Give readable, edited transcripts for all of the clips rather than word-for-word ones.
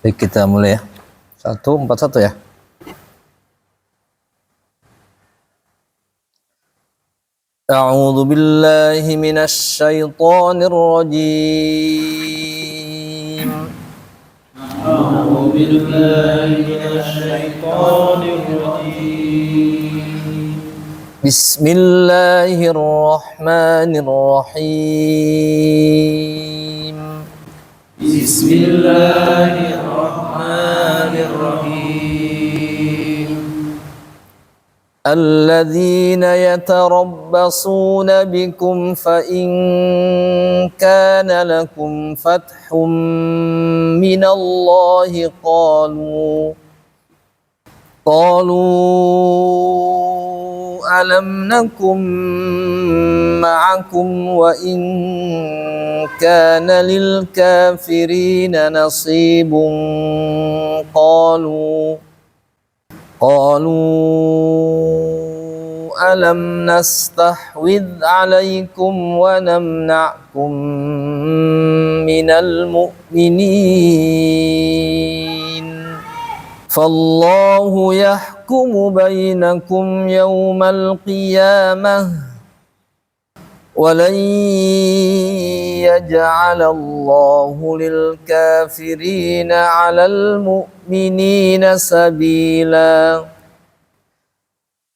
Baik, kita mulai ya. 141 ya. A'udzu billahi minasy syaithanir rajim. A'udzu billahi minasy syaithanir rajim. Bismillahirrahmanirrahim. Bismillahirrahmanirrahim. الذين يتربصون بكم فإن كان لكم فتح من الله قالوا ألم نكن معكم وإن كان للكافرين نصيب قالوا ألم نستحوذ عليكم ونمنعكم من المؤمنين فالله يحكم بينكم يوم القيامة ولن يجعل الله للكافرين على المؤمنين سبيلا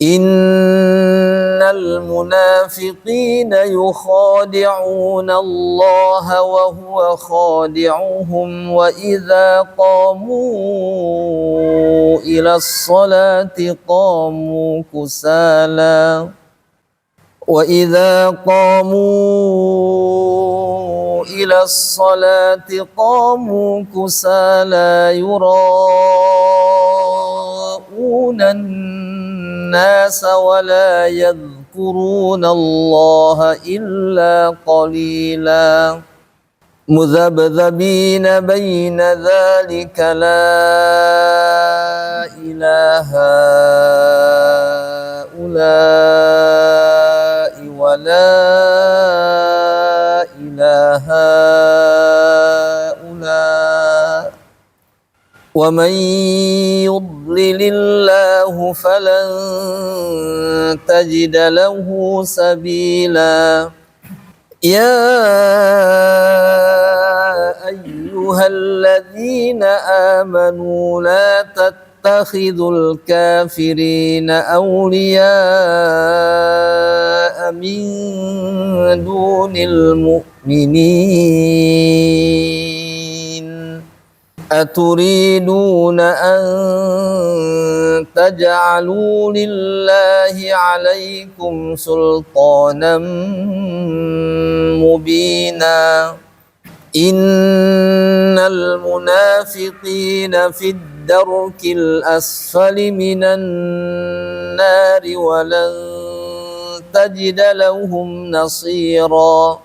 إن المنافقين يخادعون الله وهو خادعهم وإذا قاموا إلى الصلاة قاموا كسالى يراءون الناس ولا يذكرون الله إلا قليلا مذبذبين بين ذلك لا إله هؤلاء ولا إله هؤلاء ومن يضلل الله فلن تجد له سبيلا يا أيها الذين آمنوا لا تتخذوا الكافرين أولياء من دون المؤمنين أتريدون أن تجعلوا لله عليكم سلطانا مبينا إن المنافقين في الدرك الأسفل من النار ولن تجد لهم نصيرا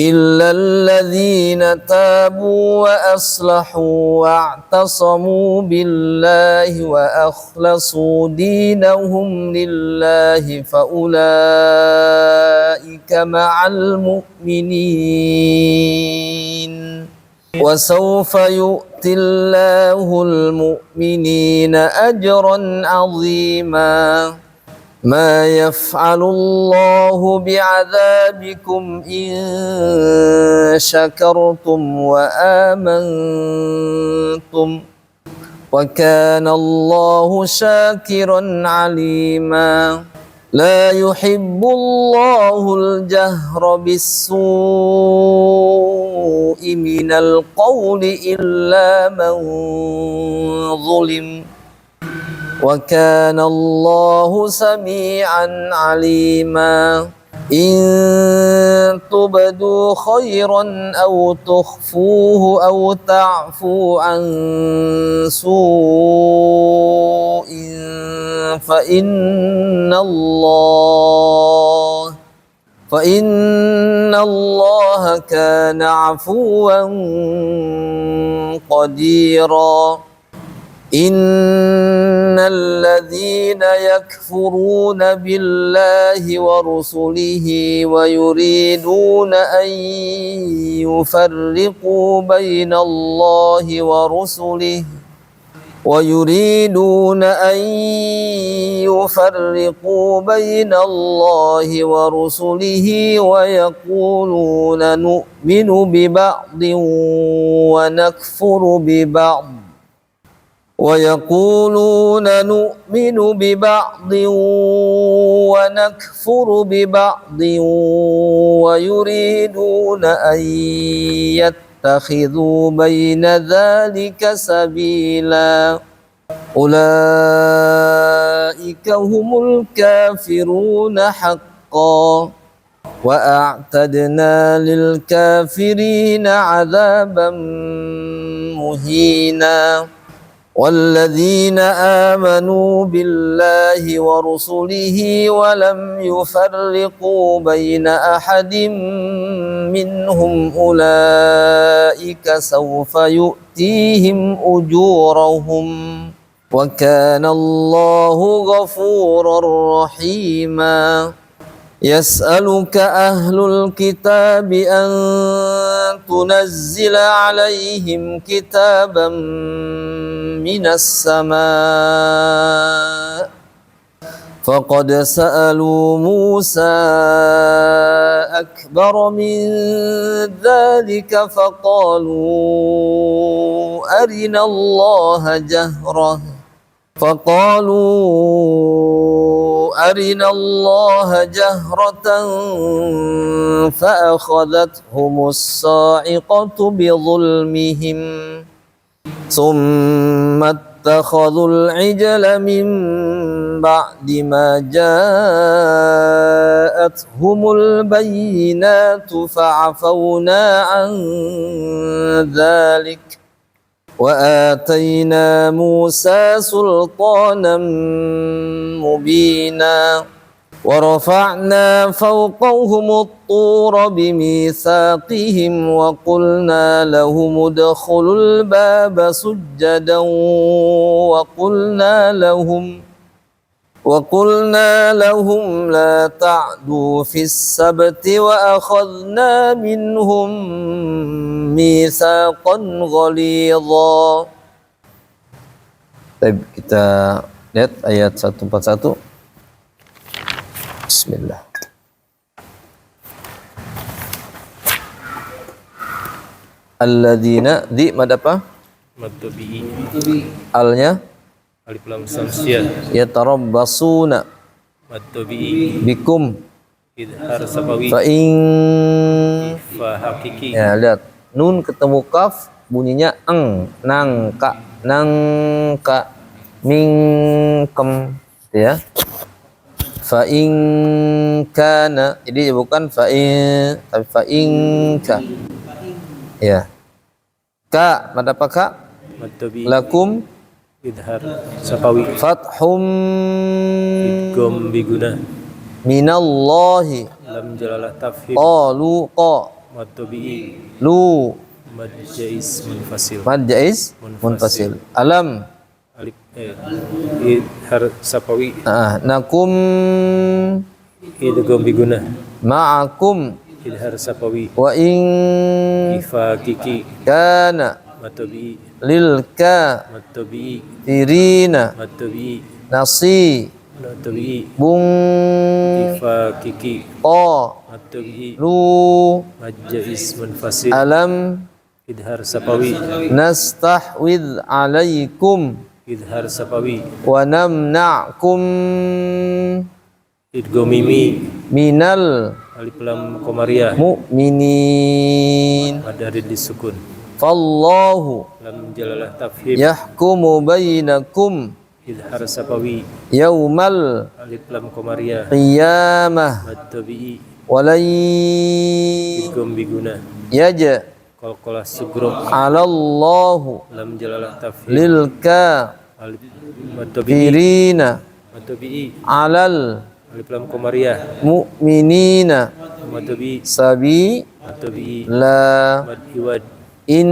إلا الذين تابوا وأصلحوا واعتصموا بالله وأخلصوا دينهم لله فأولئك مع المؤمنين وسوف يؤتي الله المؤمنين أجرا عظيما ما يفعل الله بعذابكم إن شكرتم وآمنتم وكان الله شاكرا عليما لا يحب الله الجهر بالسوء من القول إلا من ظلم وكان الله سميعا عليما إن تبدوا خيرا أو تخفوه أو تعفوا عن سوء فإن الله كان عفوا قديرا إن الذين يكفرون بالله ورسله ويريدون أن يفرقوا بين الله ورسله ويقولون نؤمن ببعض ونكفر ببعض ويريدون أن يتخذوا بين ذلك سبيلا أولئك هم الكافرون حقا وأعتدنا للكافرين عذابا مهينا والذين آمنوا بالله ورسله ولم يفرقوا بين أحد منهم أولئك سوف يؤتيهم أجورهم وكان الله غفورا رحيما يسألك أهل الكتاب أن تنزل عليهم كتابا من السماء فقد سألوا موسى أكبر من ذلك فقالوا أرنا الله جهرة فأخذتهم الصاعقة بظلمهم ثم اتخذوا العجل من بعد ما جاءتهم البينات فعفونا عن ذلك وآتينا موسى سلطانا مبينا ورفعنا فوقهم الطور بميثاقهم وقلنا لهم ادخلوا الباب سجدا وقلنا لهم لا تعدوا في السبت وأخذنا منهم ميثاقا غليظا. Baik, kita lihat ayat 141. Bismillah. Alladzina di mad apa? Mad tabi'i. Alnya Alif lam samsiyah. yatarabbasuna Mad tabi'i. bikum Idhar sabawi. fa in Fa hakiki. ya lihat nun ketemu kaf bunyinya nangka mingkem ya. Fa in kana, jadi bukan fa in tapi fa in ka ya. Ka mad apa ka? Mad tabi'i. Lakum Idhar sabawi. fathum Gom biguna. minallahi Lam jalalah tafhim. qalu qa Mad tabi'i. lu Mad jais munfasil. mad jaiz munfasil. Alam Alif idhar sabawi. nakum Idgham biguna. ma'akum Idhar sabawi. wa in Ifa kiki. kana Mad tabi'i. lil Mad tabi'i. kafirina Mad tabi'i. nasi Mad tabi'i. bung Ifa kiki. qa Mad tabi'i. lu Mad jais munfasil. alam Idhar sabawi. nastahwidh alaikum Idhar sabawi. wa namna'kum Idgham mimi. minal Alif lam qamariyah. mu'minin Madarid disukun. fallahu Lam jalalah tafhim. yahkumu bainakum Idhar sabawi. yaumal Alif lam qamariyah. qiyamah Mad tabi'i. walay Idgham biguna. yaja Qalqalah sugro. alallahu Lam jalalah tafhim. lil Alif mad tabi'i. kafirina Mad tabi'i. alal Alif lam qamariyah. mu'minina Mad tabi'i. sabi Mad tabi'i. la Mad iwad. in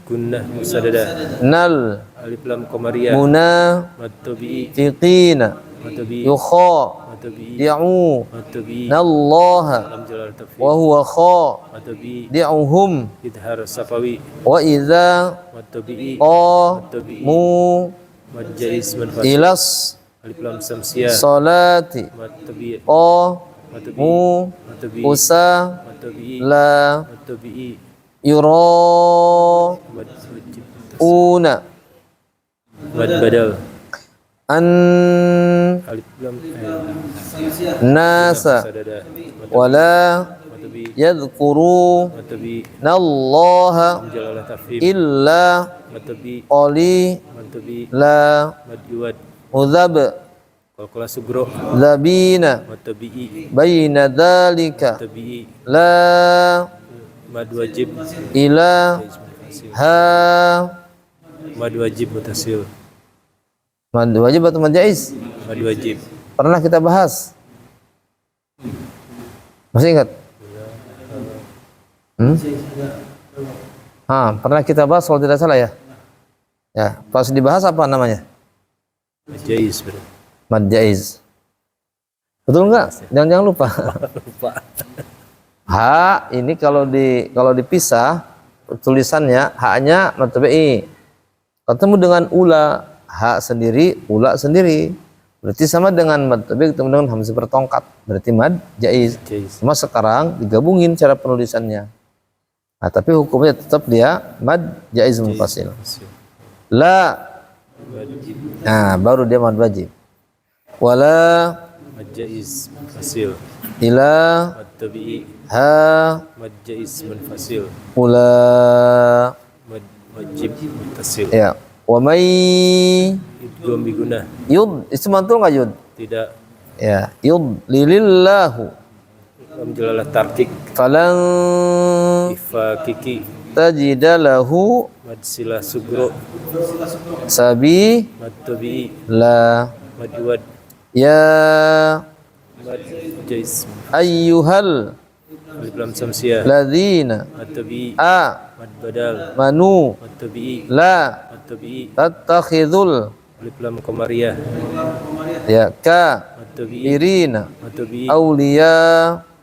Gunnah musadada. nal Alif lam qamariyah. Mad tabi'i. munafiqina Mad tabi'i. yukha Mad tabi'i. di'u Mad tabi'i. nallaha Lam jalal tafid. wa huwa kha Mad tabi'i. di'uhum Idhar safawi. wa idza Mad tabi'i. qamu Mad jaiz manfasil. ilas Alif lam samsiyah. salati Mad tabi'i. Mad tabi'i. qamu Mad tabi'i. usa Mad tabi'i. la Mad tabi'i. yura Mad wajib. una Mad badal. an Alif lam nasa sadada. wala Mad tabi'i. yadhkuru Mad tabi'i. nallaha Lam jalal tafid. illa Mad tabi'i. qali Mad tabi'i. la Mad yuwad. udhab Qalqalah sugro. zabina Mad tabi'i. baina dhalika Tabi'i. la Mad wajib. ila ha Mad wajib mutasil. mad wajib atau mad jaiz Mad wajib. pernah kita bahas, masih ingat? Pernah kita bahas kalau tidak salah ya. Ya, pas dibahas apa namanya? Mad jaiz berarti. Mad jaiz. Betul enggak? Jangan lupa. Lupa. Ha ini kalau dipisah tulisannya haknya mad tabi'i. Ketemu dengan ula, ha sendiri, ula sendiri. Berarti sama dengan mad tabi'i ketemu dengan hamzah bertongkat. Berarti mad jaiz. Jaiz. Cuma sekarang digabungin cara penulisannya. Nah, tapi hukumnya tetap dia mad jaiz munfasil. La, Wajib. nah baru dia mad wajib. Wala Mad jaiz fasil. ila Mad tabi'i. ha Mad jaiz munfasil. ula. Mad wajib muttasil. Ya. Wa may Idgham biguna. yud, itu mantul nggak yud? Tidak. Ya, yud lilillahu Lam jalalah tarkik. falan Ifa kiki. tajidalahu Mad silah sugro. sabi Mad tabi'i. la. Mad yuwad. Ya Mad jaiz. ayyuhal Alif lam samsiyah. ladzina Mad tabi'i. a Mad badal. manu Mad tabi'i. la Mad tabi'i. tattakhidul Alif lam qamariyah. ya ka Mad tabi'i. irina Mad tabi'i. awliya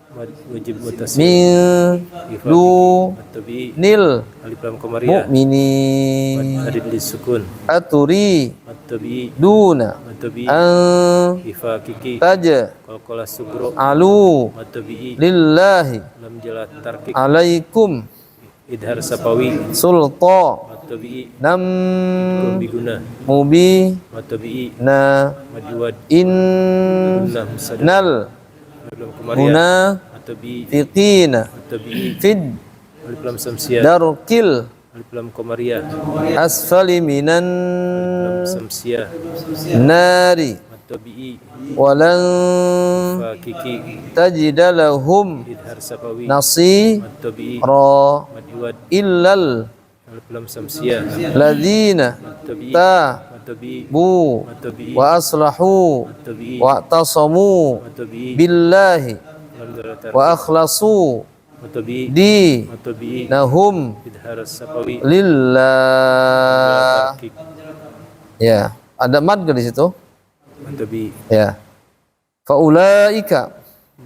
Mad wajib muttasil. min Ifa du kiki. Mad tabi'i. nil Alif lam qamariyah. mu'minin Mad adid sukun. aturi Mad tabi'i. duna Mad tabi'i. an Ifa kiki. taja Qalqalah sugro. alu Mad tabi'i. lillahi Lam jalat tarkik. alaikum Idhar sapawi. sulta Mad tabi'i. nam Biguna. mubi Mad tabi'i. na Mad yuwad. innal Gunnah musadad. Alif lam qamariyah. huna Mad tabi'i. fiqina Mad tabi'i. fid Alif lam samsiyah. darkil Alif lam qamariyah. asfali minan Lam samsiyah. nari Mad tabi'i. walan Fa kiki. tajida lahum Idhar sapawi. nasira Mad tabi'i. Mad yuwad. illal Alif lam samsiyah. ladzina Mad tabi'i. Mad tabi'i. tabu Mad tabi'i. wa aslahu Mad tabi'i. wa tasamu Mad tabi'i. billahi Lam jalat tarkik. wa akhlasu Mad tabi'i. di Mad tabi'i. nahum Idhar sapawi. lillah. Tarkik. Ya, ada mad di situ. Mad tabi'i. Ya. Faulaika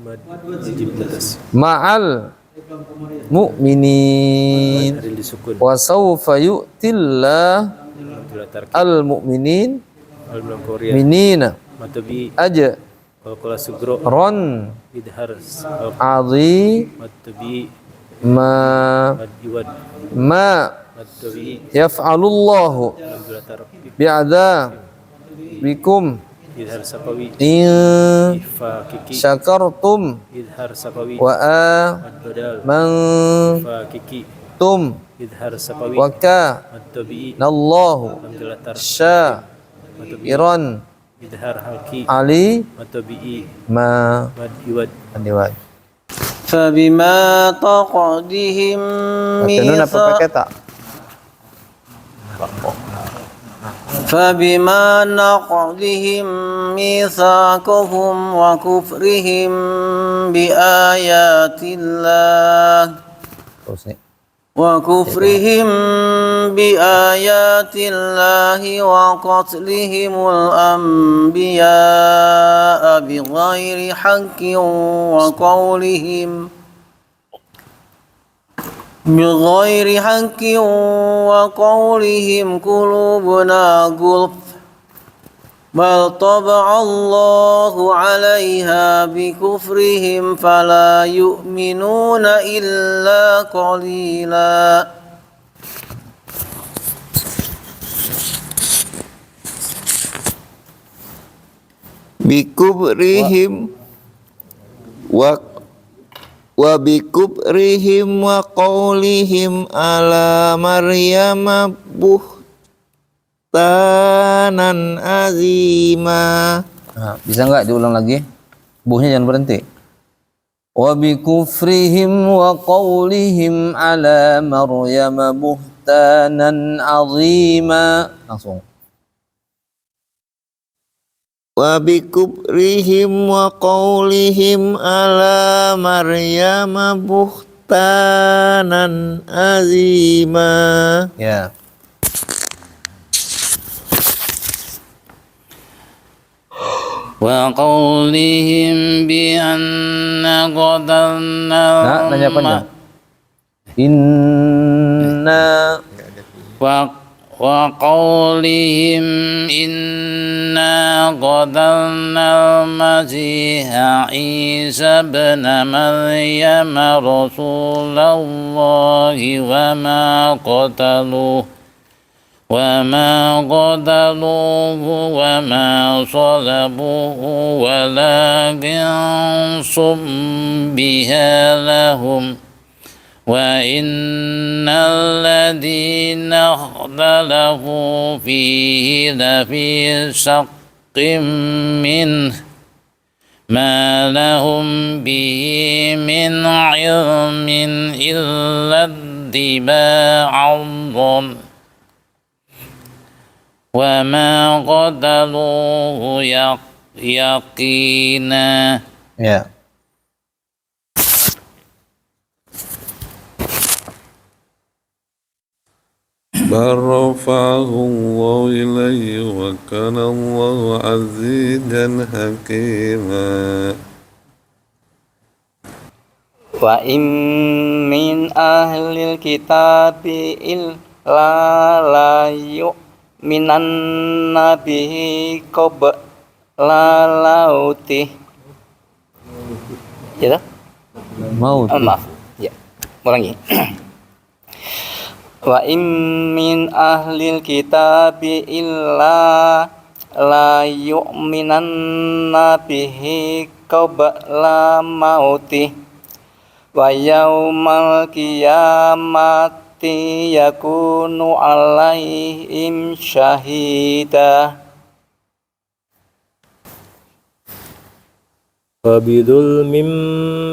Mad wajib muttasil. ma'al mu'minin Adil disukun. wa sawfa yu'tillah Lam jalat tarkik. al mu'minin Alif lam qamariyah. minina Mad tabi'i. aja Qalqalah sugro. ron Idhar adhi Mad tabi'i. ma Mad yuwad. ma Mad tabi'i. yaf'alullahu Lam jalat tarkik. bi'adzabikum Idhar sapawi. in Ifa kiki. syakartum Idhar sapawi. wa Mad badal. amantum Ifa kiki. Idhar sapawi. wa Mad tabi'i. kanallahu Lam jalat tarkik. Mad tabi'i. sya'iran Idhar halki. ali Mad tabi'i. ma Mad yuwad. adiwaj. فبما تقعدهم Tenun apa ميثاق pakai tak? فبما نقضهم ميثاقهم وكفرهم بآيات الله Terus nih. وكفرهم بآيات الله وقتلهم الأنبياء بغير حق وقولهم قلوبنا غلف بل طبع الله عليها بكفرهم فلا يؤمنون إلا قليلا bikubrihim wa bikubrihim wa qaulihim ala maryama buhtanan azima. Nah, bisa nggak diulang lagi? Buhnya jangan berhenti. Wa bi kufrihim wa qawlihim ala Maryam buhtanan azima. Langsung. Wa bikubrihim wa qaulihim ala maryama buhtanan azima. Ya. وقولهم بأن قتلنا Nah, nanya panjang. Inna وقولهم إنا قتلنا المسيح عيسى ابن مريم رسول الله وما قتلوه وما صلبوه ولكن شبه لهم وإن الذين اختلفوا فيه لفي شق منه ما لهم به من علم إلا اتباع الظن وما قتلوه يقينا. ya. بل رفعه الله إليه وكان الله عزيزا حكيما. وإن من أهل الكتاب إلا لا يؤمنن به قبل موته. Ya, Maut. maaf. Ya, ulangi. Wa in min ahlil kitabi illa la yu'minanna bihi qabla mauti wa yaumal qiyamati yakunu alaihim syahida. وبظلم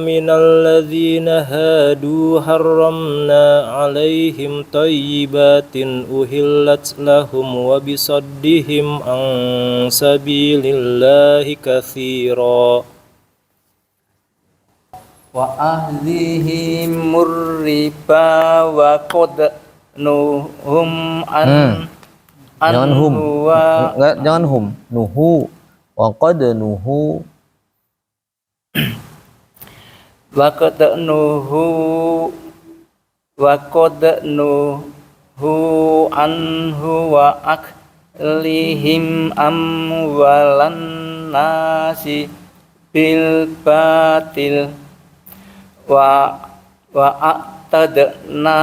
من الذين هادوا حرمنا عليهم طيبات أحلت لهم وبصدهم عن سبيل الله كثيرا وأهلهم الربا وقد نههم Jangan hum. Enggak, jangan hum. Nuhu. Wa qad nuhu. وقد نهوا عنه وأكلهم أموال الناس بالباطل وأعتدنا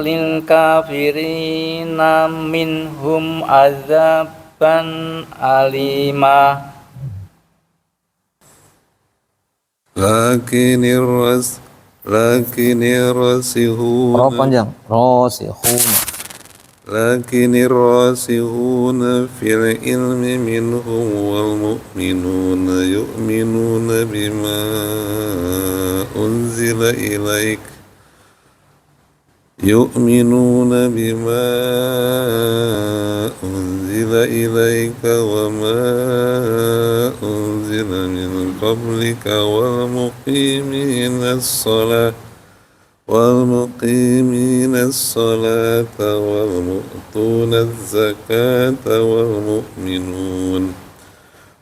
للكافرين منهم عذابا أليما. لكن الراسخون Ro panjang. Rasikhun. لكن الراسخون في العلم منهم والمؤمنون يؤمنون بما أنزل إليك وما أنزل من قبلك والمقيمين الصلاة والمؤتون الزكاة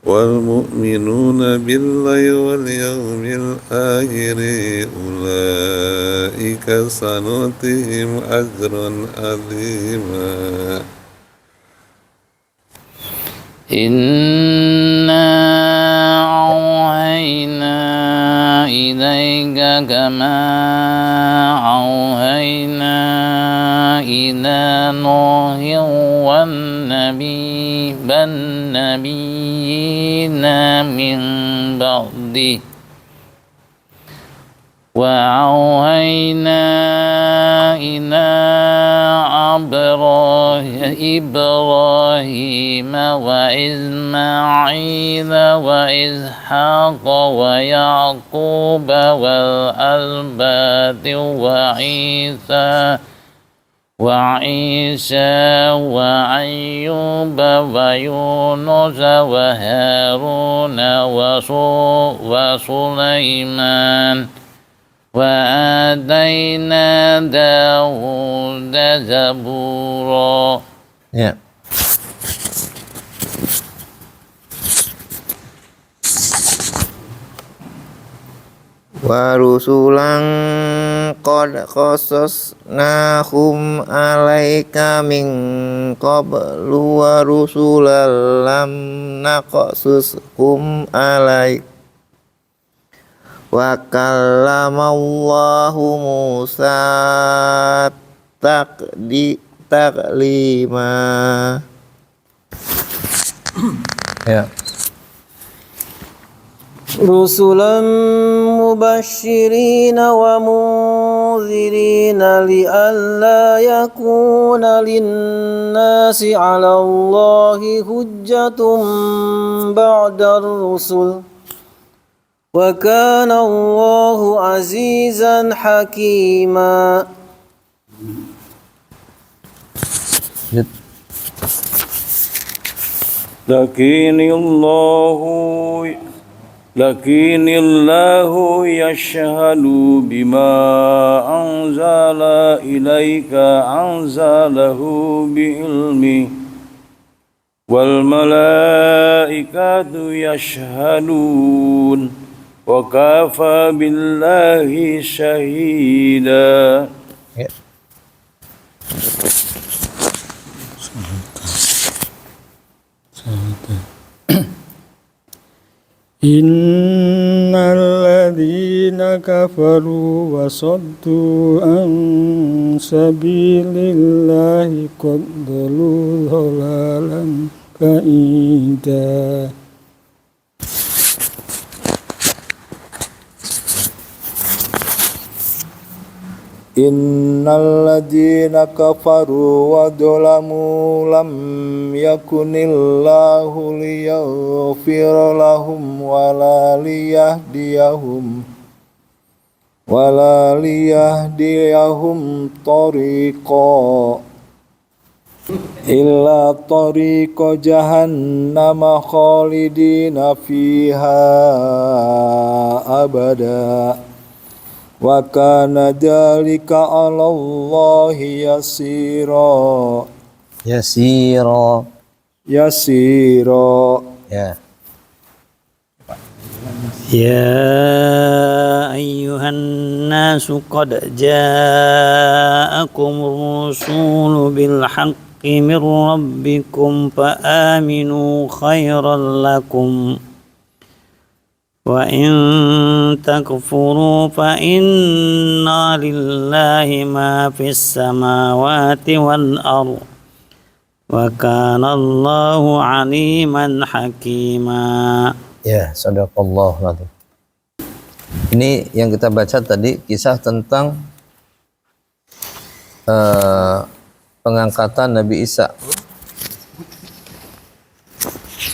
والمؤمنون بالله واليوم الآخر أولئك سنؤتيهم أجرا عظيما. إنا أوحينا إليك كما أوحينا إلى نوح والنبيين من بعده وأوحينا إلى إبراهيم وإسماعيل وإسحاق ويعقوب والأسباط وعيسى وأيوب ويونس وهارون وسليمان وآتينا داود زبورا. Ya. Wa rusulan qad qasasnahum alaika min qablu wa rusulan lam naqasushum alaik wa kallamallahu Musa taklima. Ya. رسلا مبشرين ومنذرين لئلا يكون للناس على الله حجة بعد الرسل وكان الله عزيزا حكيما. لكن الله يشهد بما أنزل إليك أنزله بعلمه والملائكة يشهدون وكفى بالله شهيدا. إن الذين كفروا وصدوا عن سبيل الله قد ضلوا ضلالا بعيدا. إن الذين كفروا وظلموا لم يكن الله ليغفر لهم ولا ليهديهم طريقا إلا طريق جهنم خالدين فيها أبدا wa kana dzalika 'ala Allah yasira. Ya. يا أيها الناس قد جاءكم الرسول بالحق من ربكم فآمنوا خيرا لكم وإن تكفروا فإن لله ما في السماوات والأرض وكان الله عليما حكيما. Ya, sadaqallahu aladzim. Ini yang kita baca tadi kisah tentang pengangkatan Nabi Isa.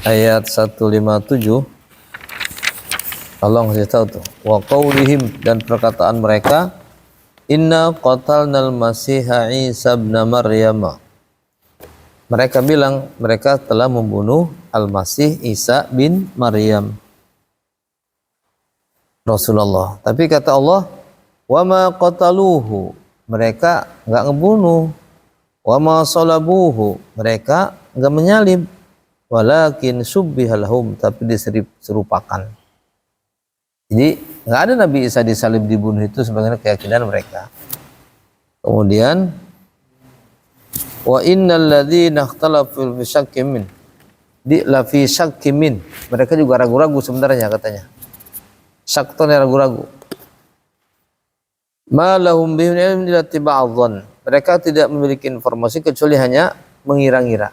Ayat 157. Allah ngasih tahu tuh, wa qaulihim, dan perkataan mereka, inna qatalnal masiha Isa ibn Maryam. Mereka bilang mereka telah membunuh Al-Masih Isa bin Maryam, Rasulullah. Tapi kata Allah, Wa ma qataluhu, mereka enggak ngebunuh. Wa ma salabuhu, mereka enggak menyalib. Walakin subbiha lahum, tapi diserupakan. Jadi enggak ada Nabi Isa disalib dibunuh itu sebagaimana keyakinan mereka. Kemudian wa innal ladzina ikhtalafu fi syakkin min, di la fi syakkin min, mereka juga ragu-ragu sebenarnya katanya. Syak itu ragu-ragu. Ma lahum bihi ilmun illa tiba'adh, mereka tidak memiliki informasi kecuali hanya mengira-ngira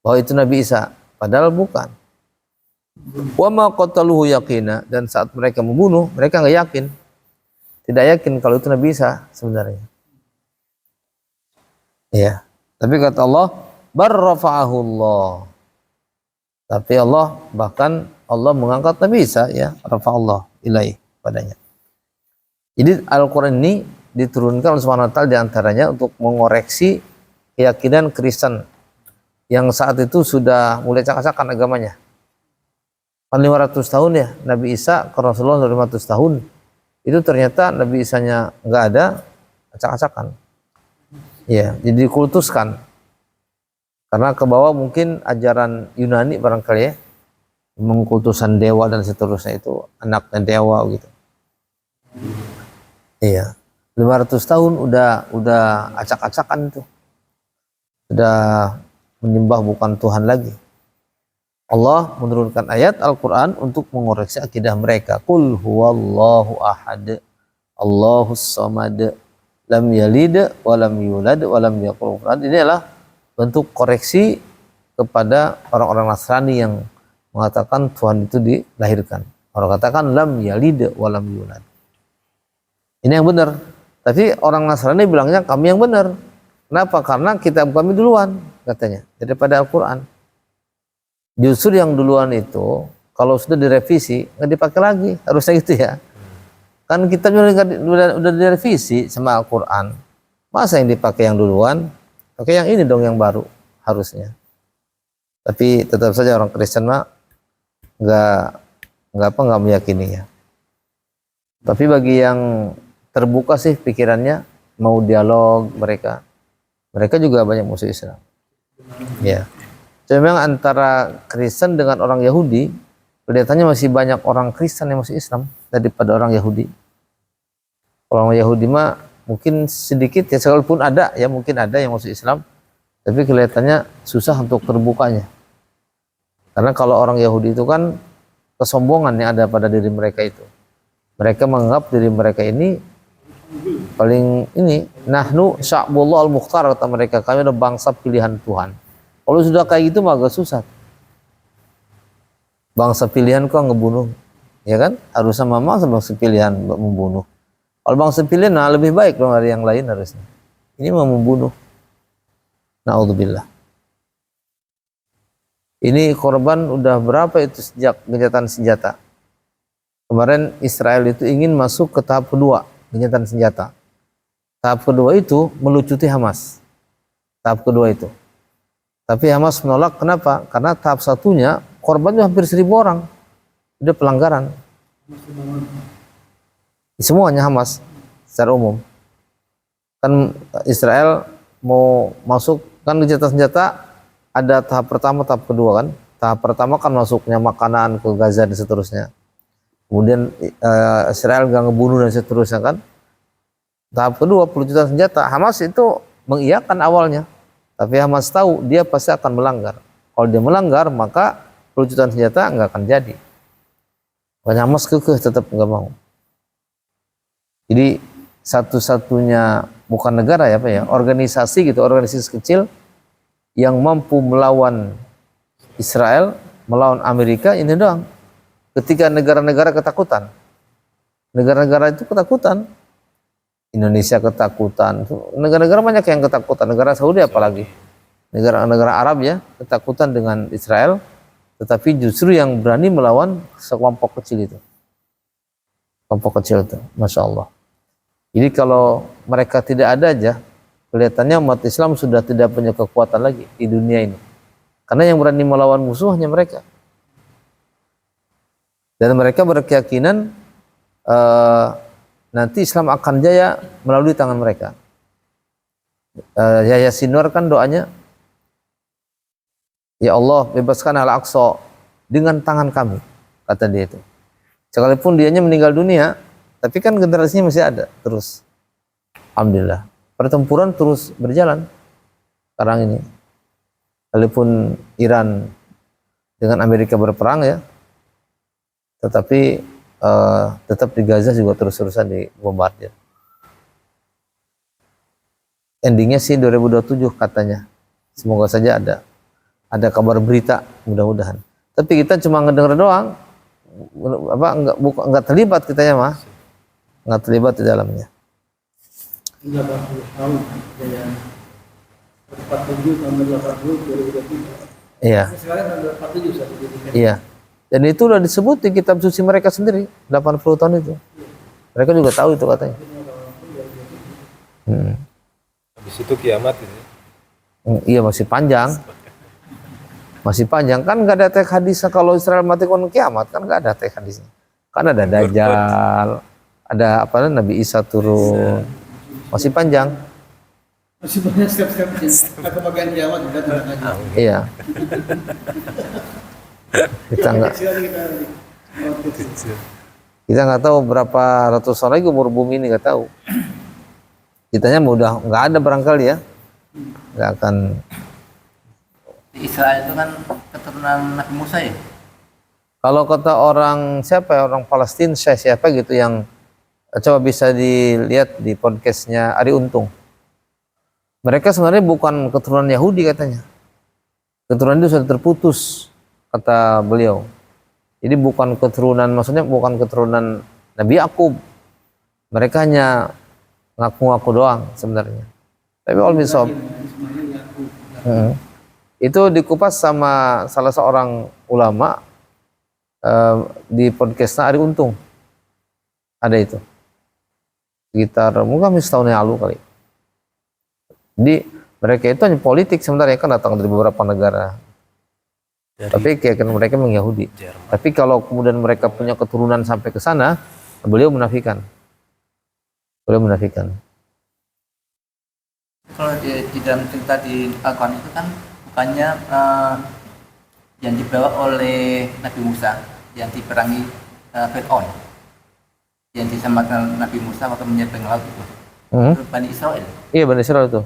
bahwa itu Nabi Isa, padahal bukan. Wa ma qataluhu yaqina, dan saat mereka membunuh mereka enggak yakin, tidak yakin kalau itu Nabi Isa sebenarnya. Ya, tapi kata Allah, barrafa'ahu Allah. Tapi Allah, bahkan Allah mengangkat Nabi Isa, ya, rafa'allah ilaih padanya. Jadi Al-Quran ini diturunkan oleh Subhanahu wa Ta'ala diantaranya untuk mengoreksi keyakinan Kristen yang saat itu sudah mulai acak-acakan agamanya. 500 tahun ya Nabi Isa ke Rasulullah 500 tahun. Itu ternyata Nabi Isanya nggak ada, acak-acakan. Ya, jadi dikultuskan. Karena ke bawah mungkin ajaran Yunani barangkali ya, mengkultusan dewa dan seterusnya, itu anaknya dewa gitu. Iya, 500 tahun udah acak-acakan itu. Sudah menyembah bukan Tuhan lagi. Allah menurunkan ayat Al-Quran untuk mengoreksi akidah mereka. Qul huwallahu ahad, Allahus samad, lam yalid wa lam yulad wa lam yakul kufuwan. Ini adalah bentuk koreksi kepada orang-orang Nasrani yang mengatakan Tuhan itu dilahirkan. Orang katakan lam yalid wa lam yulad. Ini yang benar. Tapi orang Nasrani bilangnya kami yang benar. Kenapa? Karena kitab kami duluan katanya daripada Al-Quran. Justru yang duluan itu kalau sudah direvisi nggak dipakai lagi, harusnya gitu ya. Kan kita udah direvisi sama Al-Quran. Masa yang dipakai yang duluan? Pakai yang ini dong yang baru harusnya. Tapi tetap saja orang Kristen mah nggak meyakininya. Tapi bagi yang terbuka sih pikirannya, mau dialog mereka juga banyak musuh Islam. Ya. Jadi memang antara Kristen dengan orang Yahudi kelihatannya masih banyak orang Kristen yang masuk Islam daripada orang Yahudi. Orang Yahudi mah mungkin sedikit ya, sekalipun ada ya, mungkin ada yang masuk Islam, tapi kelihatannya susah untuk terbukanya. Karena kalau orang Yahudi itu kan kesombongan yang ada pada diri mereka itu. Mereka menganggap diri mereka ini paling ini, nahnu sya'bullah al-mukhtar, kata mereka, kami adalah bangsa pilihan Tuhan. Kalau sudah kayak gitu mah agak susah. Bangsa pilihan kok ngebunuh, ya kan? Harusnya memang bangsa pilihan membunuh. Kalau bangsa pilihan nah lebih baik dong dari yang lain harusnya. Ini mau membunuh. Na'udzubillah. Ini korban udah berapa itu sejak gencatan senjata. Kemarin Israel itu ingin masuk ke tahap kedua, gencatan senjata. Tahap kedua itu melucuti Hamas. Tahap kedua itu. Tapi Hamas menolak, kenapa? Karena tahap satunya korbannya hampir 1.000 orang. Itu pelanggaran. Semuanya Hamas secara umum. Kan Israel mau masuk, kan gencatan senjata ada tahap pertama, tahap kedua kan. Tahap pertama kan masuknya makanan ke Gaza dan seterusnya. Kemudian Israel gak ngebunuh dan seterusnya kan. Tahap kedua pelucutan senjata. Hamas itu mengiyakan awalnya. Tapi Hamas tahu dia pasti akan melanggar. Kalau dia melanggar maka pelucutan senjata nggak akan jadi. Makanya Hamas kekeh tetap nggak mau. Jadi satu-satunya bukan negara ya, apa ya, organisasi gitu, organisasi kecil yang mampu melawan Israel, melawan Amerika ini doang. Ketika negara-negara ketakutan, negara-negara itu ketakutan. Indonesia ketakutan, negara-negara banyak yang ketakutan, negara Saudi apalagi, negara-negara Arab ya ketakutan dengan Israel, tetapi justru yang berani melawan sekelompok kecil itu, kelompok kecil itu, masya Allah. Jadi kalau mereka tidak ada aja, kelihatannya umat Islam sudah tidak punya kekuatan lagi di dunia ini, karena yang berani melawan musuh hanya mereka, dan mereka berkeyakinan nanti Islam akan jaya melalui tangan mereka. Yahya Sinwar kan doanya, ya Allah bebaskan Al-Aqsa dengan tangan kami, kata dia itu. Sekalipun dianya meninggal dunia, tapi kan generasinya masih ada terus. Alhamdulillah. Pertempuran terus berjalan sekarang ini. Walaupun Iran dengan Amerika berperang ya, tetapi tetap di Gaza juga terus-terusan dibombardir. Endingnya sih 2027 katanya. Semoga saja ada kabar berita, mudah-mudahan. Tapi kita cuma ngedenger doang, enggak terlibat kitanya mah, enggak terlibat di dalamnya. 80 tahun ya. 47 tahun 80 2023. Iya. Sekarang tahun 47 satu jadi. Iya. Dan itu udah disebut di kitab suci mereka sendiri, 80 tahun itu. Mereka juga tahu itu katanya. Habis itu kiamat ini. Iya, masih panjang. Masih panjang. Kan nggak ada teks hadisnya kalau Israel mati kon kiamat, kan nggak ada teks hadisnya. Kan ada Dajjal, ada apa Nabi Isa turun. Masih panjang. Masih banyak step-stepnya. Atau bagian kiamat juga tenang aja. Iya. Kita nggak tahu berapa ratus tahun lagi umur bumi ini, nggak tahu. Kitanya udah nggak ada barangkali ya, nggak akan. Israel itu kan keturunan Nabi Musa ya? Kalau kata orang siapa ya, orang Palestina siapa gitu yang coba bisa dilihat di podcastnya Ari Untung. Mereka sebenarnya bukan keturunan Yahudi katanya. Keturunan itu sudah terputus, kata beliau. Jadi bukan keturunan, maksudnya bukan keturunan Nabi Yakub. Mereka hanya ngaku-ngaku doang sebenarnya. Tapi al-misab itu dikupas sama salah seorang ulama di podcastnya Ari Untung. Ada itu. Sekitar mungkin setahun yang lalu kali. Jadi mereka itu hanya politik sebenarnya, kan datang dari beberapa negara. Tapi kayak mereka memang Yahudi. Tapi kalau kemudian mereka punya keturunan sampai ke sana, beliau menafikan. Beliau menafikan. Kalau di dalam cerita di Al-Quran itu kan bukannya yang dibawa oleh Nabi Musa yang diperangi Fir'aun, yang diselamatkan Nabi Musa waktu menyeberang laut itu. Bani Israel. Iya, Bani Israel itu.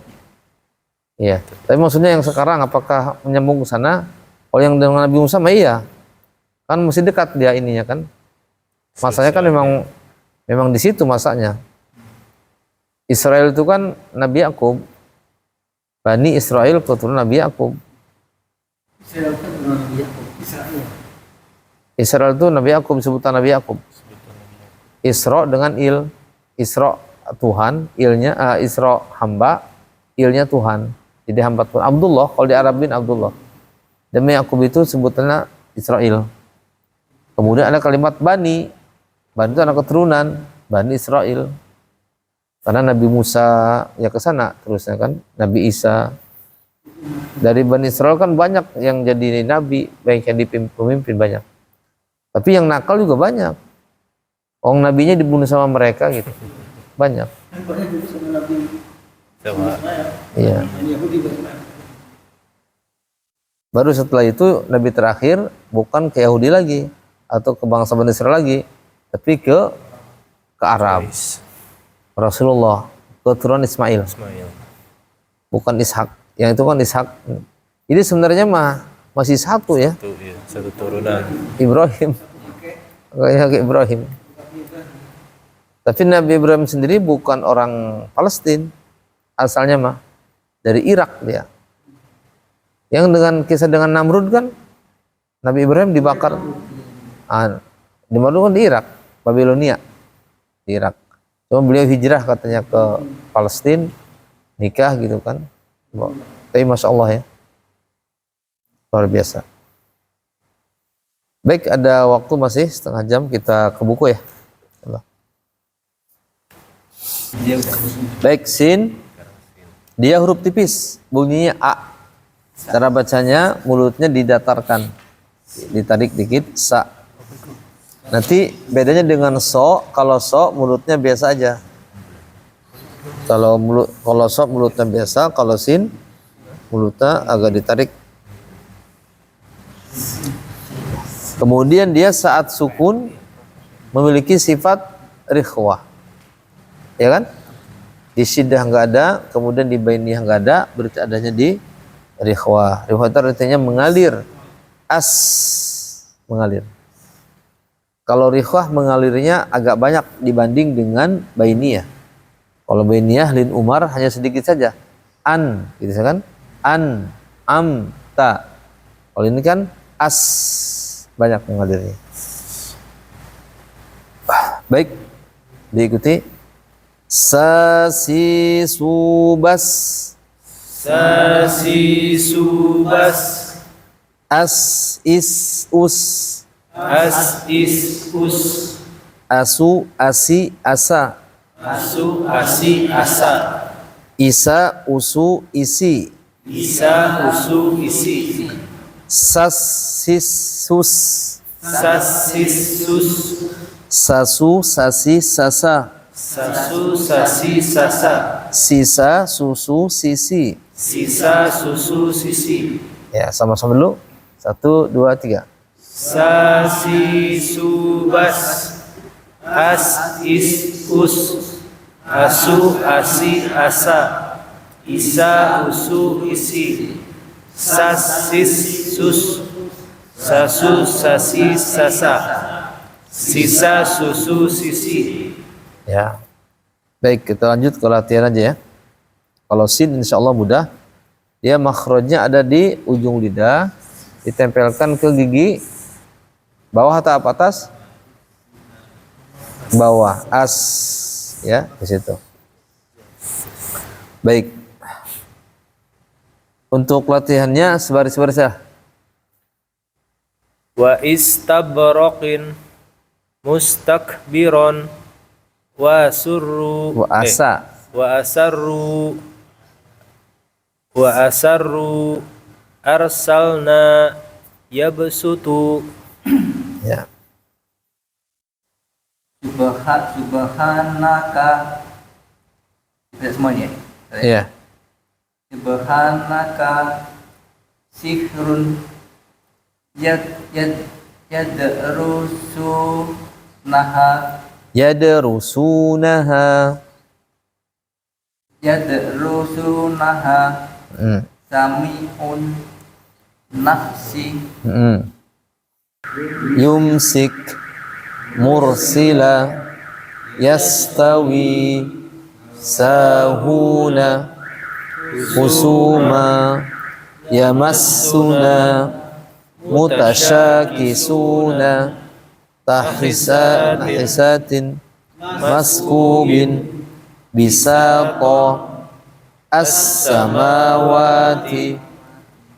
Iya. Tapi maksudnya yang sekarang apakah menyambung ke sana? Kalau yang dengan Nabi Musa mah iya. Kan masih dekat dia ininya kan. Masanya kan memang di situ masanya. Israel itu kan Nabi Yakub. Bani Israel keturunan Nabi Yakub. Israel kan Nabi Yakub. Israel itu Nabi Yakub, sebutan Nabi Yakub. Isra dengan il. Isra Tuhan, ilnya Isra hamba, ilnya Tuhan. Jadi hamba Tuhan. Abdullah, kalau di Arabin Abdullah. Demi Yakub itu sebutannya Israel. Kemudian ada kalimat Bani. Bani itu anak keturunan Bani Israel. Karena Nabi Musa ya ke sana terusnya kan, Nabi Isa. Dari Bani Israel kan banyak yang jadi nabi, banyak yang pemimpin banyak. Tapi yang nakal juga banyak. Orang nabinya dibunuh sama mereka gitu. Banyak. Banyak juga sama Nabi. Iya. Yahudi bagaimana? Baru setelah itu Nabi terakhir bukan ke Yahudi lagi atau ke bangsa Bani Israel lagi, tapi ke Arab. Rasulullah keturunan Ismail. Bukan Ishak. Yang itu kan Ishak. Jadi sebenarnya masih satu ya. Satu turunan. Ibrahim. Kayak Ibrahim. Tapi Nabi Ibrahim sendiri bukan orang Palestina. Asalnya dari Irak dia. Yang dengan kisah dengan Namrud kan Nabi Ibrahim dibakar. Di mana kan di Irak, Babilonia. Di Irak. Cuma beliau hijrah katanya ke Palestina, nikah gitu kan. Tapi Masya Allah ya, luar biasa. Baik, ada waktu masih setengah jam, kita ke buku ya. Baik, sin. Dia huruf tipis, bunyinya A. Cara bacanya mulutnya didatarkan, ditarik dikit, sa. Nanti bedanya dengan kalau mulutnya biasa aja. Kalau mulutnya biasa, kalau sin mulutnya agak ditarik. Kemudian dia saat sukun memiliki sifat rikhwah. Ya kan? Di syiddah enggak ada, kemudian di bainiyah enggak ada, berarti adanya di rikhwah. Rikhwah itu artinya mengalir. Mengalir. Kalau rikhwah mengalirnya agak banyak dibanding dengan bainiyah. Kalau bainiyah lin umar hanya sedikit saja. An, gitu kan? An, am, ta. Kalau ini kan banyak mengalirnya. Baik, diikuti. Sasi subas. Sasi subas. As is us. As is us. Asu asi asa. Asu asi asa. Isa usu isi. Isa usu isi. Sas sis sus. Sas sis sus. Sasu sasi sasa. Sasu sasi sasa. Sisa susu sisi. Sisa susu sisi. Ya, sama-sama dulu. 1, 2, 3. Sasi subas. As is us. Asu asi asa. Isa usu isi. Sas sis sus. Sasu sasi sasa. Sisa susu sisi. Ya. Baik, kita lanjut ke latihan aja ya. Kalau sin insya Allah mudah. Dia makhrajnya ada di ujung lidah, ditempelkan ke gigi bawah atau atas? Bawah. Ya, di situ. Baik. Untuk latihannya sebaris-baris ya. Wa istabraqin mustakbiron wa surru Wa asa. wa asarru arsalna yabsutu. Ya. Subhanaka. Tidak semuanya. Iya. Subhanaka sihrun Yadrusunaha. Sami'un nafsi Yumsik mursila yastawi sahuna husuma yamassuna mutasyakisuna tahisatin maskubin bisaqa as-samawati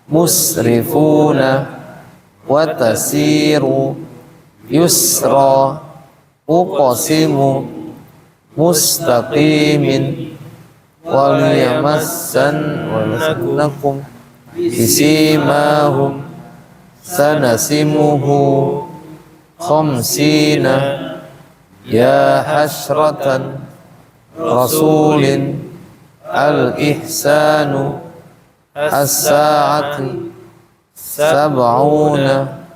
musrifuna watasiru yusra uqasimu mustaqimin waliyamassannakum bisimahum sanasimuhu khamsina ya hasratan rasulin al-ihsanu as-sa'ati sab'una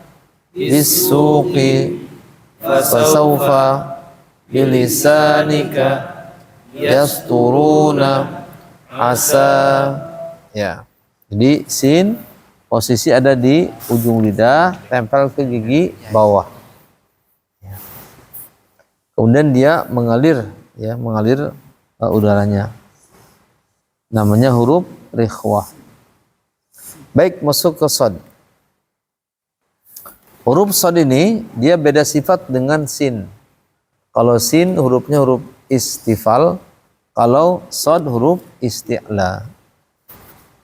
bis-suqi fasawfa bilisanika yasturuna asa. Ya. Jadi sin posisi ada di ujung lidah, tempel ke gigi bawah. Ya. Kemudian dia mengalir udaranya. Namanya huruf rikhwah. Baik, masuk ke shad. Huruf shad ini dia beda sifat dengan sin. Kalau sin hurufnya huruf istifal, kalau shad huruf isti'la.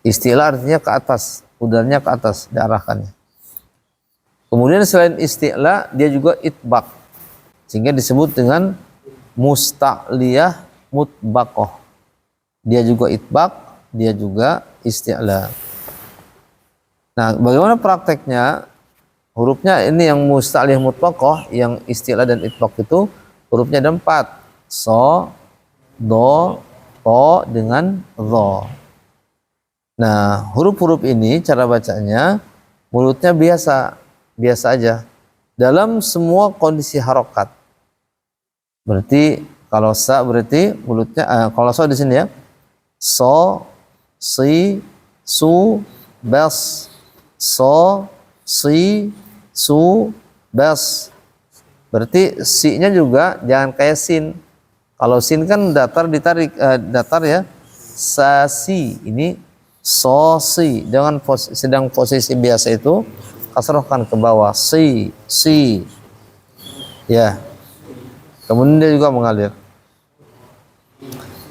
Isti'la artinya ke atas, udaranya ke atas diarahkannya. Kemudian selain isti'la dia juga itbaq, sehingga disebut dengan musta'liyah mutbaqah. Dia juga itbaq, dia juga isti'la. Nah, bagaimana prakteknya? hurufnya ini yang musta'lih mutlaqah, yang istilah dan itlaq itu hurufnya ada 4. So, do, to dengan dho. Nah, huruf-huruf ini cara bacanya mulutnya biasa aja. Dalam semua kondisi harokat. Berarti kalau sa berarti mulutnya kalau so di sini ya. So, si, su, bas. So, si, su, bas. Berarti si-nya juga jangan kayak sin. Kalau sin kan datar ditarik datar ya. Sa, si. Ini so, si. Jangan sedang posisi biasa itu kasrohkan ke bawah. Si. Ya. Kemudian dia juga mengalir.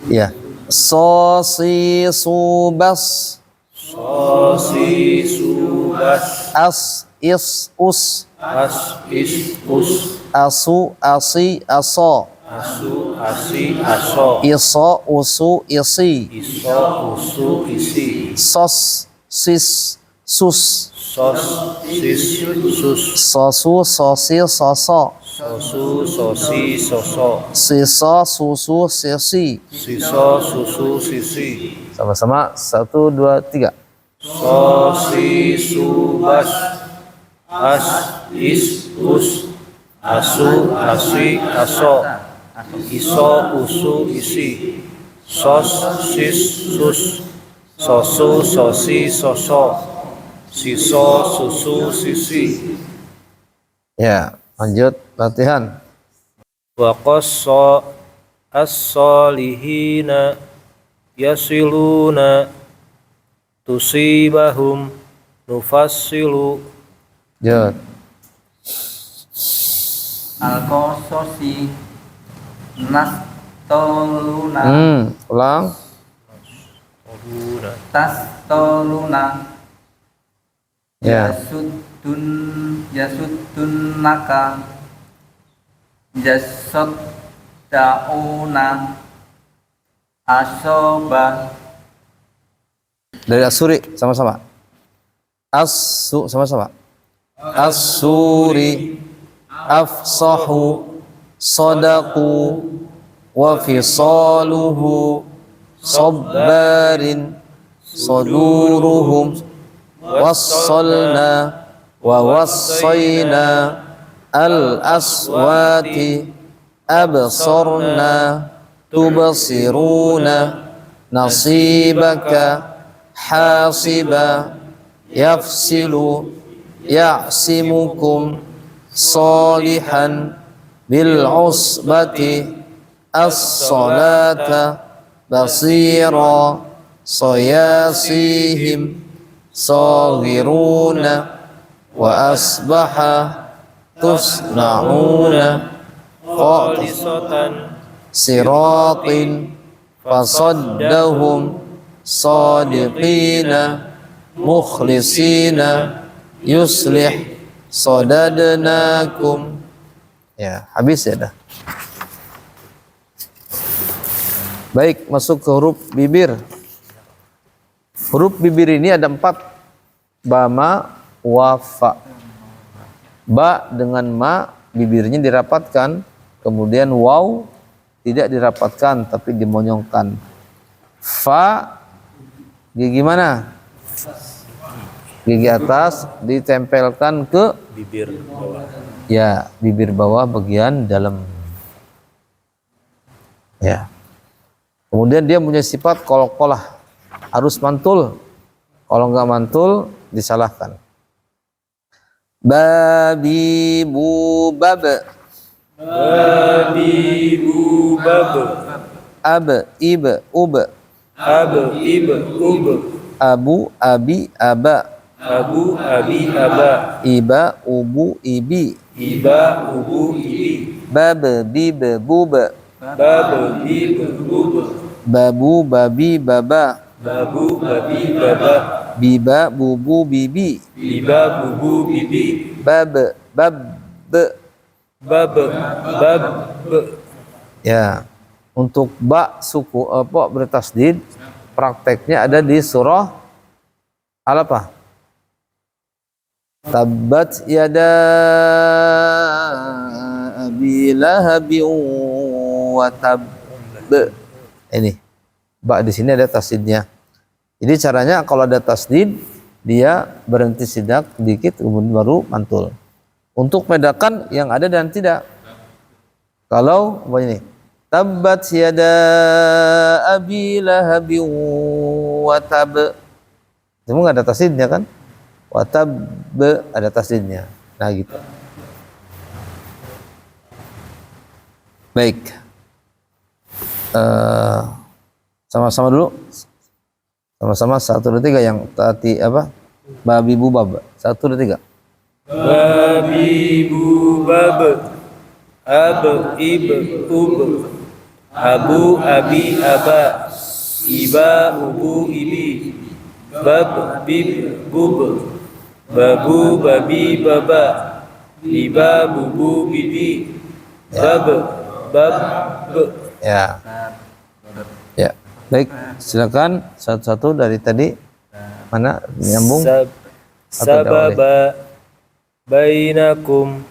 Ya. So, si, su, bas. So, si, su, bas. As, is, us. As, is, us. Asu, asi, aso. Asu, asi, aso. Iso, usu, isi. Iso, usu, isi. Sos, sis, sus. Sos, sis, sus. Sosu, sosi, soso. Sosu, sosi, soso. Siso, susu, sisi. Siso, susu, sisi. Sama-sama 1, 2, 3. So, si, su, bas. As, is, us. Asu, asi, aso. Iso, usu, isi. Sos, sis, sus. Sosu, sosi, soso. Siso, susu, sisi. Ya, lanjut latihan. Wa qassa as-salihina yasiluna tusibahum nufassilu. Lanjut. Al-Qasosi Nastoluna Ulang. Tastoluna Ya. Yasuddunaka Yasaddauna Asoba. Dari Asuri sama-sama. Asu sama-sama. Asuri, afsahu, sadaku, wa fisaluhu, sabbarin, saduruhum, wassalna, wa wassayna, al-aswati, absarna, tubsiruna, nasibaka, hasiba, yafsilu, ya'simukum, salihan, bil usbati, as-salata, basira, sayasihim, saghiruna, wa asbaha, tusna'una, Khalisatan siratin, fasaddahum, sadiqina, mukhlisina, yuslih, sadadnakum. Ya, habis ya dah. Baik, masuk ke huruf bibir. Huruf bibir ini ada 4. Ba, ma, wa, fa. Ba dengan ma bibirnya dirapatkan, kemudian waw tidak dirapatkan tapi dimonyongkan. Fa gigi mana? Gigi atas ditempelkan ke bibir bawah. ya bibir bawah bagian dalam. Ya. Kemudian dia punya sifat qalqalah, harus mantul. Kalau nggak mantul disalahkan. Babi bu bab. Babi, bu, bab. Ab ib ub. Ab, ib, ub. Abu abi aba. Abu, abi, aba. Iba ubu ibi. Iba, ubu, ibi. Bab bib bub. Bab, bib, bub. Babu babi baba. Babu, babi, baba. Biba bubu bibi. Biba, bubu, bibi. Bab bab. Bab, bab. Ya. Untuk ba suku bertasdid, prakteknya ada di surah apa? Tabbat yada abi lahabin wa tab. Ini ba di sini ada tasdidnya. Jadi caranya kalau ada tasdid dia berhenti sidak dikit kemudian baru mantul. Untuk bedakan yang ada dan tidak. Kalau ini tabbat yada abi lahabin wa tab. Itu enggak ada tasdidnya kan? Wa tab ada tasdidnya. Nah gitu. Baik. Sama-sama dulu. Sama-sama 1 2 3 yang tadi apa? Babi bubab. 1 2 3. Babi bubab. Ab ib ub. Abu abi aba. Iba ubu ibi. Bab bib bub. Babu babi baba. Biba bubu bibi. Bab bab. Ya. Ya. Baik, silakan satu-satu dari tadi. Mana nyambung? Sababa bainakum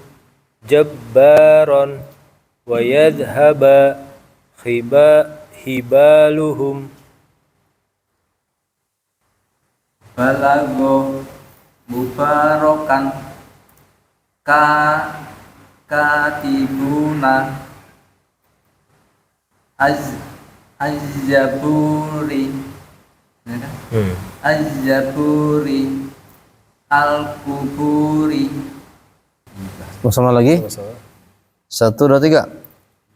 jabbaron wa yadhhaba hibaluhum. Balago mubarokan katibuna az-zaburi az-zaburi al-kuburi. Sama lagi. 1 2 3.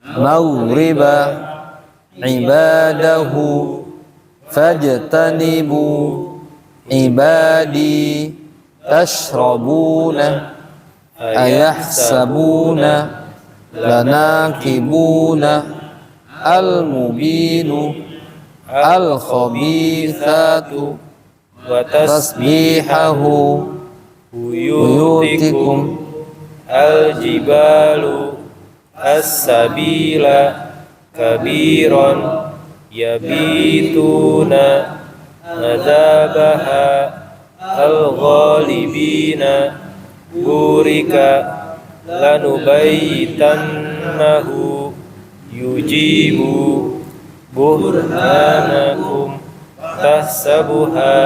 Mauriba ibadahu fajtanibu ibadi tashrabuna ayahsabuna lanakibuna al-mubinu al-khabithatu Wa tasbihahu buyutikum al-jibalu as-sabila kabiran yabituna nadabaha al-ghalibina burika lanubayyitannahu yujibu burhanakum tahsabuha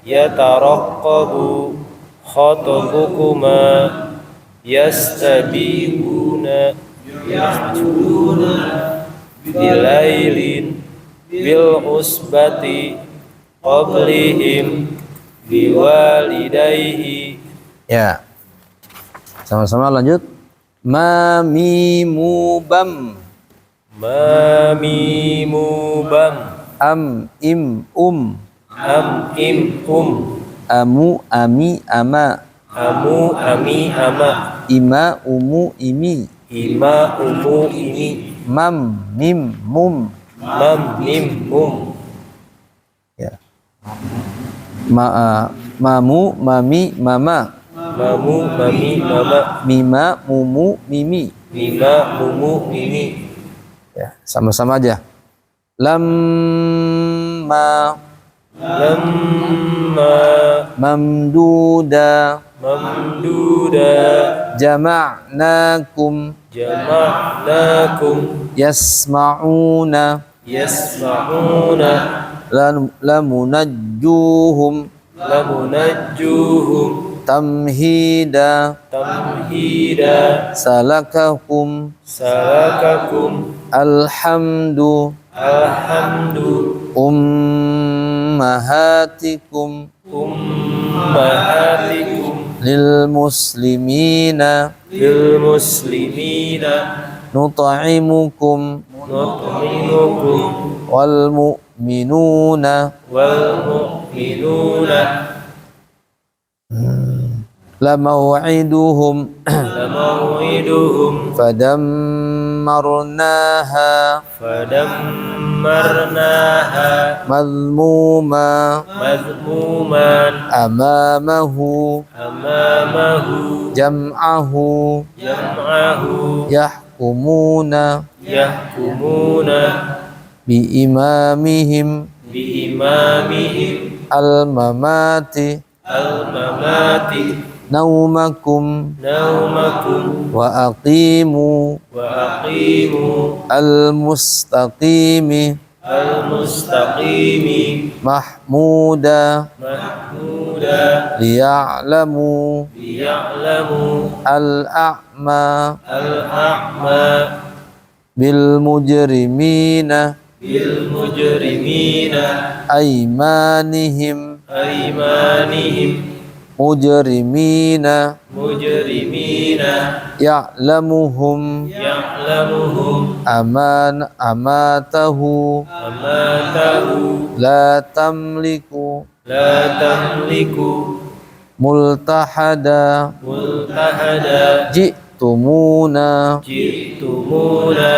yataraqqabu khatabukuma yastabihuna bilailin bil usbati qablihim biwalidayhi. Ya. Sama-sama lanjut. Ma mimu bam. Ma mimu bam. Am im Am im amu ami ama. Amu ami ama. Ima umu imi. Ima umu ini. Mam mim mum. Mam mim mum. Ya. Mamu mami mama. Mamu mami mama. Mima mumu mimi. Mima mumu mimi. Ya, sama-sama aja. Lamma mamduda Mamduda jama'nakum yasma'una lamunajjuhum tamhida salakakum alhamdu ummahatikum lil muslimina nut'imukum wal mu'minuna la maw'iduhum fadammarnaha madmuman amamahu jam'ahu yahkumuna biimamihim al-mamati naumakum naumakum wa aqimu wa aqimu al-mustaqimi al-mustaqimi mahmuda mahmuda liya'lamu liya'lamu al-a'ma al-a'ma bil mujrimina bil mujrimina aymanihim aymanihim mujrimina mujrimina ya'lamuhum ya'lamuhum amatahu amatahu la tamliku la tamliku multahada multahada ji'tumuna jitumuna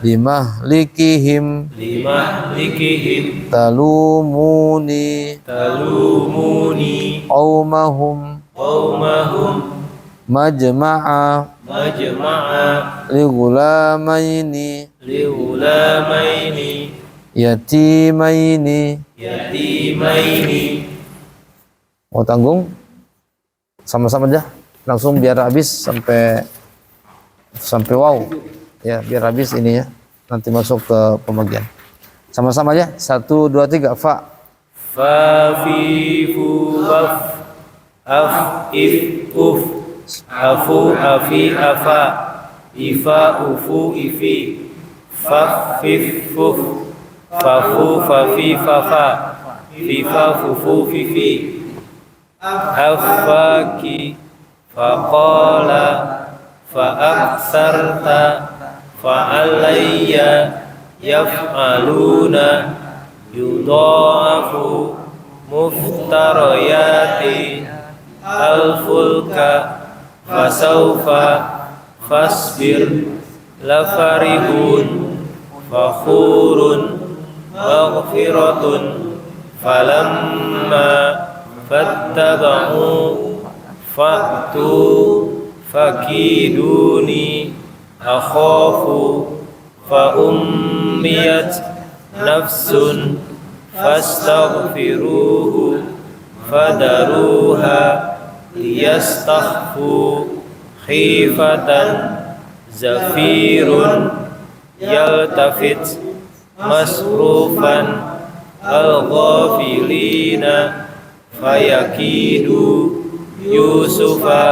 bimahlikihim limahlikihim talumuni talumuni qaumahum qaumahum majma'a majma'a ligulamaini liulamaini yatimaini. yatimaini. Mau tanggung sama-sama aja langsung biar habis sampai wow ya, biar habis ini ya, nanti masuk ke pembagian sama-sama aja. 1, 2, 3 fa Fa fi fu waf af if uf afu afi afa ifa ufu ifi faf fif fuf fafu fafi fafa fifa fufu fifi afaki faqala fa'aksarta fa'alayya yaf'aluna yudha'afu muftarayati al-fulka fasawfa fasbir lafarihun fakhurun maghfiratun falamma fattaba'u fa'tu fakiduni akhafu fa ummiyat nafsun fastaghfiruhu fadaruha liyastakhfu khifatan zafirun yaltafit masrufan al-ghafilina fayakidu yusufa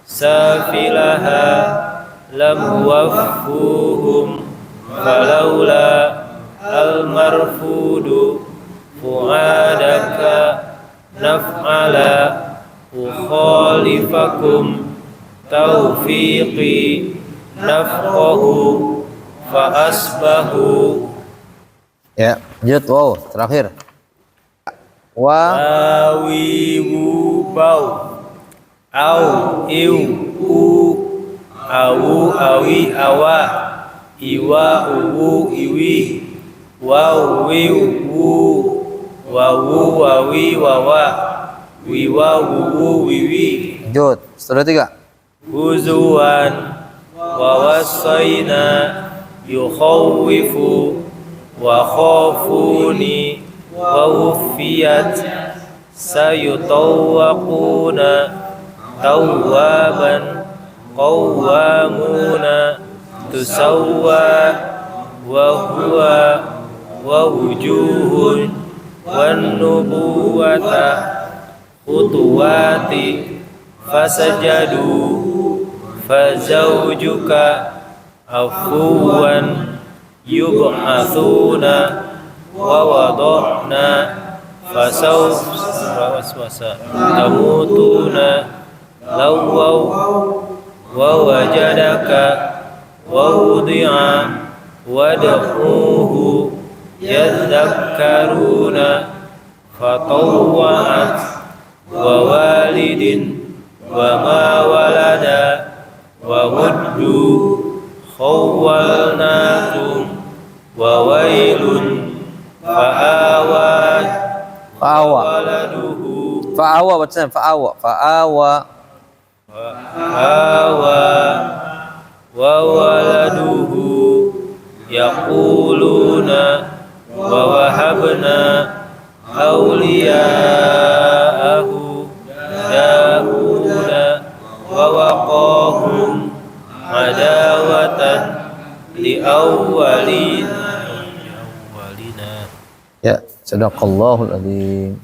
safilaha lam waffuhum falawla al-marfudu fu'adaka naf'ala ukhalifakum taufiqi nafqahu fa asbahu. ya, lanjut wow terakhir wa awi wu bau au iu u awu awi awa iwa uwu iwi wau wiu wu wawu wawi wawa wiwa wuwu wiwi. lanjut 1, 2, 3 huzuan wa wasaina yukhawwifu wa khafuni wa wufiyat sayutawwaquna tawwaban qawwamuna tusawwa wa huwa wa wujuhun wan nubuwata khutuwati fasajadu fazawjuka afuwan yub'athuna wa wada'na fasawfa tamutuna lawaw wa wajadaka wa wudi'a wad'uhu yadhakkaruna fatawwa'at wa walidin wa ma walada wa wuddu khawwalnakum wa wailun fa'awa waladuhu fa'awa bacaan fa'awa wa waladuhu yaquluna wa wahabna awliya'ahu Dawuda awwalina Ya, sadaqallahul adzim.